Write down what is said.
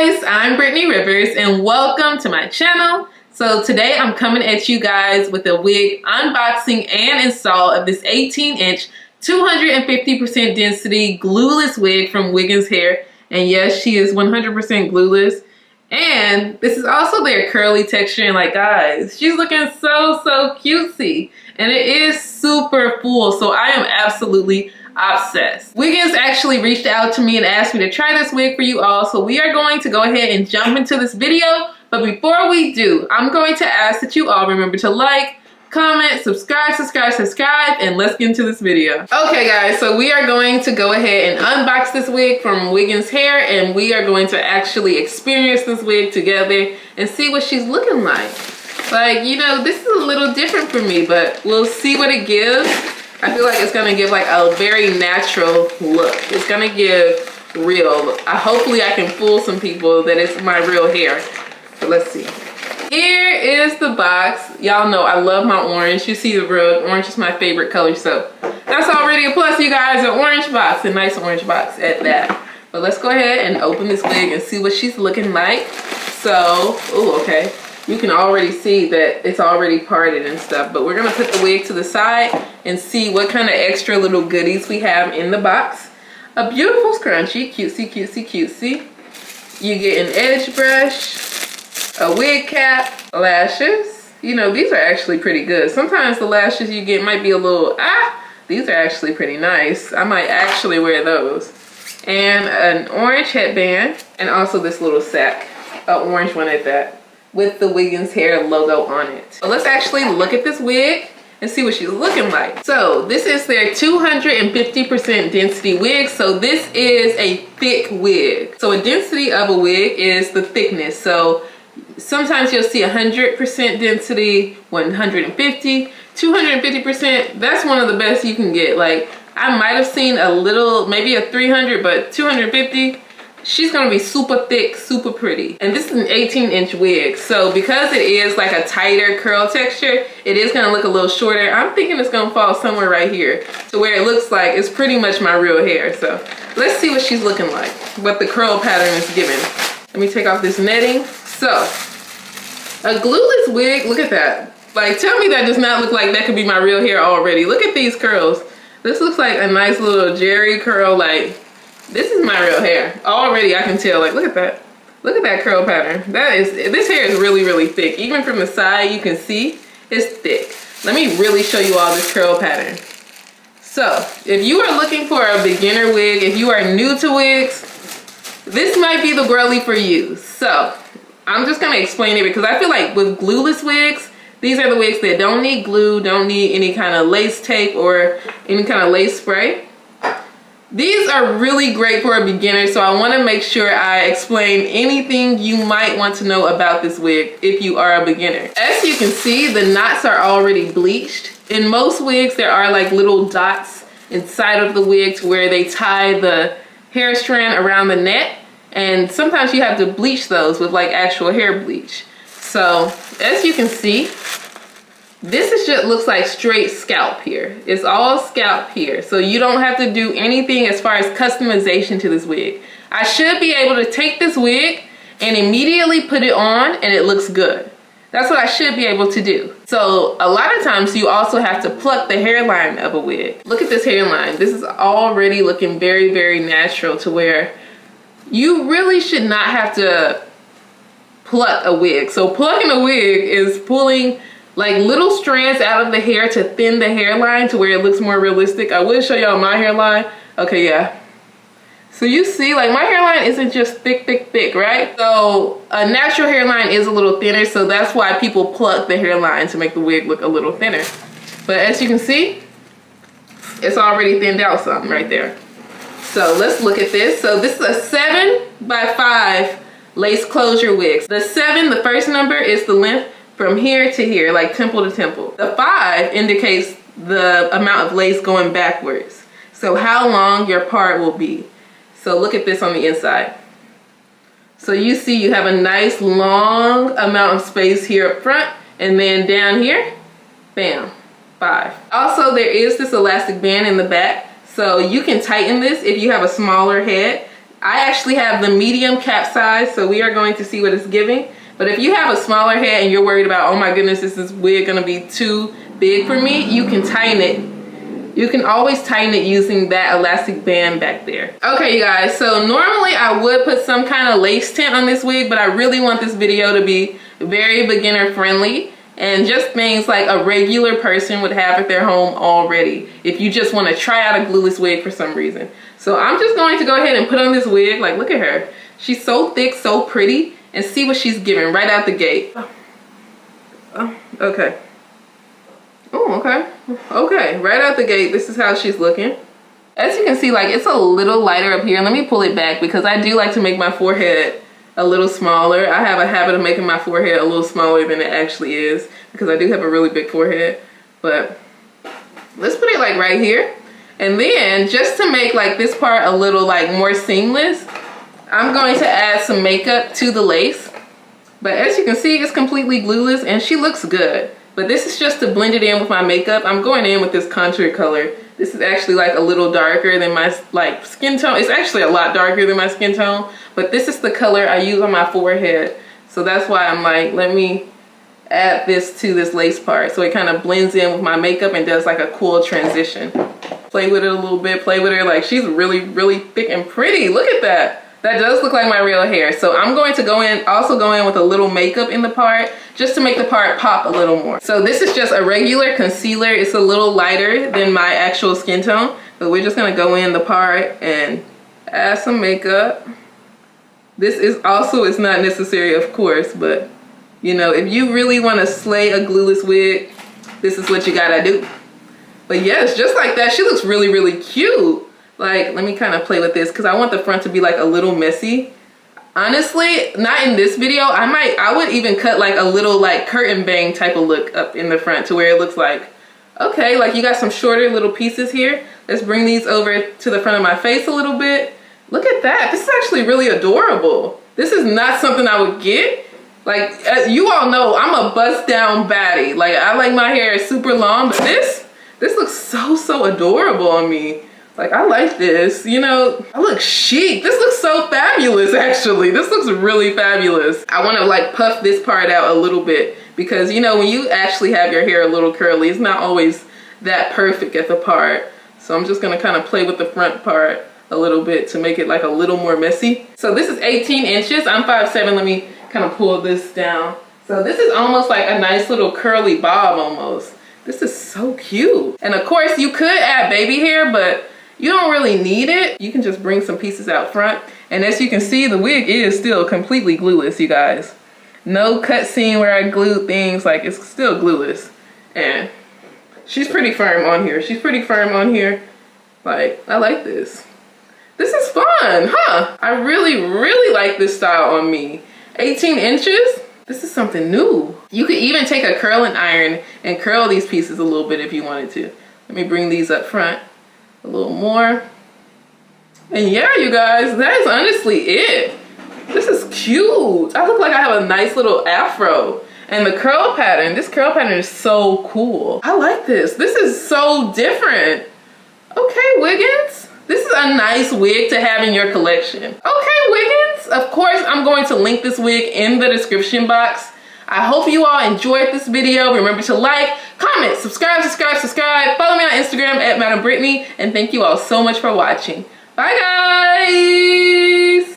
guys, I'm Brittany Rivers and welcome to my channel. So today I'm coming at you guys with a wig unboxing and install of this 18-inch 250% density glueless wig from Wiggins Hair. And yes, she is 100% glueless. And this is also their curly texture, and like guys, she's looking so cutesy. And it is super full, so I am absolutely obsessed. Wiggins actually reached out to me and asked me to try this wig for you all, so we are going to go ahead and jump into this video. But before we do, I'm going to ask that you all remember to like, comment, subscribe, and let's get into this video. Okay guys, so we are going to go ahead and unbox this wig from Wiggins Hair, and we are going to actually experience this wig together and see what she's looking like. Like, you know, this is a little different for me, but we'll see what it gives. I feel like it's gonna give like a very natural look. It's gonna give real. Hopefully I can fool some people that it's my real hair. So let's see. Here is the box. Y'all know I love my orange. You see the rug. Orange is my favorite color, so that's already a plus, you guys. An orange box, a nice orange box at that. But let's go ahead and open this wig and see what she's looking like. So, oh, okay. You can already see that it's already parted and stuff, but we're gonna put the wig to the side and see what kind of extra little goodies we have in the box. A beautiful scrunchie, cutesy. You get an edge brush, a wig cap, lashes. You know, these are actually pretty good. Sometimes the lashes you get might be a little, these are actually pretty nice. I might actually wear those. And an orange headband, and also this little sack, an orange one at that, with the Wiggins Hair logo on it. So let's actually look at this wig and see what she's looking like. So this is their 250% density wig. So this is a thick wig. So a density of a wig is the thickness. So sometimes you'll see 100% density, 150, 250%. That's one of the best you can get. Like, I might have seen a little, maybe a 300, but 250, she's gonna be super thick, super pretty. And this is an 18-inch wig. So because it is like a tighter curl texture, it is gonna look a little shorter. I'm thinking it's gonna fall somewhere right here to where it looks like it's pretty much my real hair. So let's see what she's looking like, what the curl pattern is giving. Let me take off this netting. So, a glueless wig, look at that. Like, tell me that does not look like that could be my real hair already. Look at these curls. This looks like a nice little Jerry curl. Like, this is my real hair. Already I can tell, like, look at that. Look at that curl pattern. This hair is really thick. Even from the side, you can see it's thick. Let me really show you all this curl pattern. So, if you are looking for a beginner wig, if you are new to wigs, this might be the girly for you. So, I'm just gonna explain it because I feel like with glueless wigs, these are the wigs that don't need glue, don't need any kind of lace tape or any kind of lace spray. These are really great for a beginner, so I wanna make sure I explain anything you might want to know about this wig if you are a beginner. As you can see, the knots are already bleached. In most wigs, there are like little dots inside of the wig to where they tie the hair strand around the net. And sometimes you have to bleach those with like actual hair bleach. So as you can see, this is just looks like straight scalp here. It's all scalp here. So you don't have to do anything as far as customization to this wig. I should be able to take this wig and immediately put it on and it looks good. That's what I should be able to do. So a lot of times you also have to pluck the hairline of a wig. Look at this hairline. This is already looking very natural to where you really should not have to pluck a wig. So plucking a wig is pulling like little strands out of the hair to thin the hairline to where it looks more realistic. I will show y'all my hairline. Okay, yeah. So you see, like my hairline isn't just thick, right? So a natural hairline is a little thinner, so that's why people pluck the hairline to make the wig look a little thinner. But as you can see, it's already thinned out some right there. So let's look at this. So this is a 7x5 lace closure wig. The 7, the first number, is the length from here to here, like temple to temple. The 5 indicates the amount of lace going backwards. So how long your part will be. So look at this on the inside. So you see you have a nice long amount of space here up front, and then down here, bam, 5. Also, there is this elastic band in the back. So you can tighten this if you have a smaller head. I actually have the medium cap size, so we are going to see what it's giving. But if you have a smaller head and you're worried about, oh my goodness, is this wig gonna be too big for me, you can tighten it. You can always tighten it using that elastic band back there. Okay, you guys, so normally I would put some kind of lace tint on this wig, but I really want this video to be very beginner friendly and just things like a regular person would have at their home already if you just want to try out a glueless wig for some reason. So I'm just going to go ahead and put on this wig. Like, look at her. She's so thick, so pretty, and see what she's giving right out the gate. Oh, okay. Oh, okay. Okay, right out the gate, this is how she's looking. As you can see, like, it's a little lighter up here. Let me pull it back because I do like to make my forehead a little smaller. I have a habit of making my forehead a little smaller than it actually is because I do have a really big forehead. But let's put it like right here. And then just to make like this part a little like more seamless, I'm going to add some makeup to the lace. But as you can see, it's completely glueless and she looks good. But this is just to blend it in with my makeup. I'm going in with this contour color. This is actually like a little darker than my like skin tone. It's actually a lot darker than my skin tone, but this is the color I use on my forehead. So that's why I'm like, let me add this to this lace part. So it kind of blends in with my makeup and does like a cool transition. Play with it a little bit, play with her. Like, she's really, really thick and pretty. Look at that. That does look like my real hair. So I'm going to also go in with a little makeup in the part just to make the part pop a little more. So this is just a regular concealer. It's a little lighter than my actual skin tone, but we're just gonna go in the part and add some makeup. This is also, it's not necessary of course, but you know, if you really wanna slay a glueless wig, this is what you gotta do. But yes, just like that, she looks really, really cute. Like, let me kind of play with this because I want the front to be like a little messy. Honestly, not in this video. I would even cut like a little like curtain bang type of look up in the front to where it looks like, okay, like you got some shorter little pieces here. Let's bring these over to the front of my face a little bit. Look at that. This is actually really adorable. This is not something I would get. Like, as you all know, I'm a bust down baddie. Like, I like my hair super long, but this looks so adorable on me. Like, I like this, you know, I look chic. This looks so fabulous, actually. This looks really fabulous. I want to like puff this part out a little bit because, you know, when you actually have your hair a little curly, it's not always that perfect at the part. So I'm just going to kind of play with the front part a little bit to make it like a little more messy. So this is 18 inches. I'm 5'7". Let me kind of pull this down. So this is almost like a nice little curly bob almost. This is so cute. And of course you could add baby hair, but you don't really need it. You can just bring some pieces out front. And as you can see, the wig is still completely glueless, you guys. No cut scene where I glued things, like it's still glueless. And she's pretty firm on here. She's pretty firm on here. Like, I like this. This is fun, huh? I really like this style on me. 18 inches, this is something new. You could even take a curling iron and curl these pieces a little bit if you wanted to. Let me bring these up front a little more. And yeah, you guys, that is honestly it. This is cute. I look like I have a nice little afro. And the curl pattern, this curl pattern is so cool. I like this. This is so different. Okay, Wiggins. This is a nice wig to have in your collection. Okay, Wiggins. Of course, I'm going to link this wig in the description box. I hope you all enjoyed this video. Remember to like, comment, subscribe. Follow me on Instagram at Madam Brittany. And thank you all so much for watching. Bye, guys.